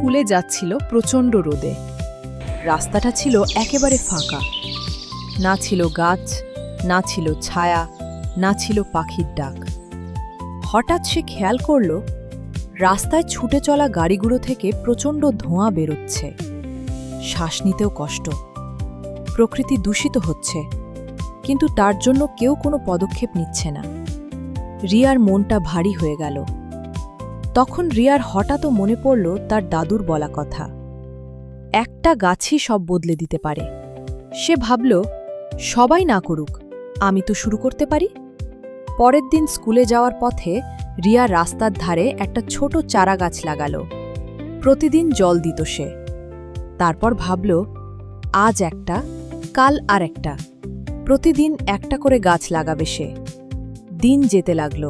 স্কুলে যাচ্ছিল প্রচণ্ড রোদে। রাস্তাটা ছিল একেবারে ফাঁকা। না ছিল গাছ, না ছিল ছায়া, না ছিল পাখির ডাক। হঠাৎ সে খেয়াল করল রাস্তায় ছুটে চলা গাড়িগুলো থেকে প্রচণ্ড ধোঁয়া বেরোচ্ছে। শ্বাস নিতেও কষ্ট। প্রকৃতি দূষিত হচ্ছে, কিন্তু তার জন্য কেউ কোনো পদক্ষেপ নিচ্ছে না। রিয়ার মনটা ভারী হয়ে গেল। তখন রিয়ার হঠাৎও মনে পড়ল তার দাদুর বলা কথা, একটা গাছই সব বদলে দিতে পারে। সে ভাবল, সবাই না করুক, আমি তো শুরু করতে পারি। পরের দিন স্কুলে যাওয়ার পথে রিয়া রাস্তার ধারে একটা ছোট চারা গাছ লাগালো। প্রতিদিন জল দিত সে। তারপর ভাবল, আজ একটা, কাল আর একটা, প্রতিদিন একটা করে গাছ লাগাবে সে। দিন যেতে লাগল।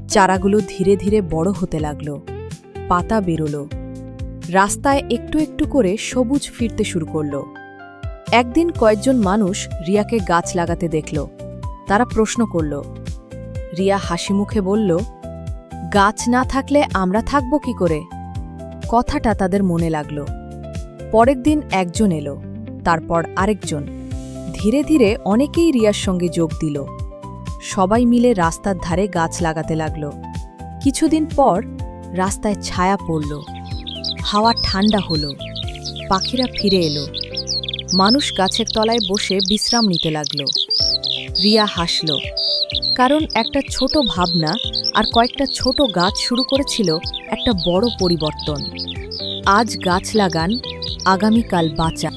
চারাগুলো ধীরে ধীরে বড় হতে লাগল। পাতা বেরোল। রাস্তায় একটু একটু করে সবুজ ফিরতে শুরু করল। একদিন কয়েকজন মানুষ রিয়াকে গাছ লাগাতে দেখল। তারা প্রশ্ন করল। রিয়া হাসি মুখে বলল, গাছ না থাকলে আমরা থাকব কি করে? কথাটা তাদের মনে লাগল। পরের দিন একজন এলো, তারপর আরেকজন। ধীরে ধীরে অনেকেই রিয়ার সঙ্গে যোগ দিল। সবাই মিলে রাস্তার ধারে গাছ লাগাতে লাগল। কিছুদিন পর রাস্তায় ছায়া পড়ল। হাওয়া ঠান্ডা হলো। পাখিরা ফিরে এলো। মানুষ গাছের তলায় বসে বিশ্রাম নিতে লাগল। রিয়া হাসল, কারণ একটা ছোট ভাবনা আর কয়েকটা ছোট গাছ শুরু করেছিল একটা বড় পরিবর্তন। আজ গাছ লাগান, আগামীকাল বাঁচান।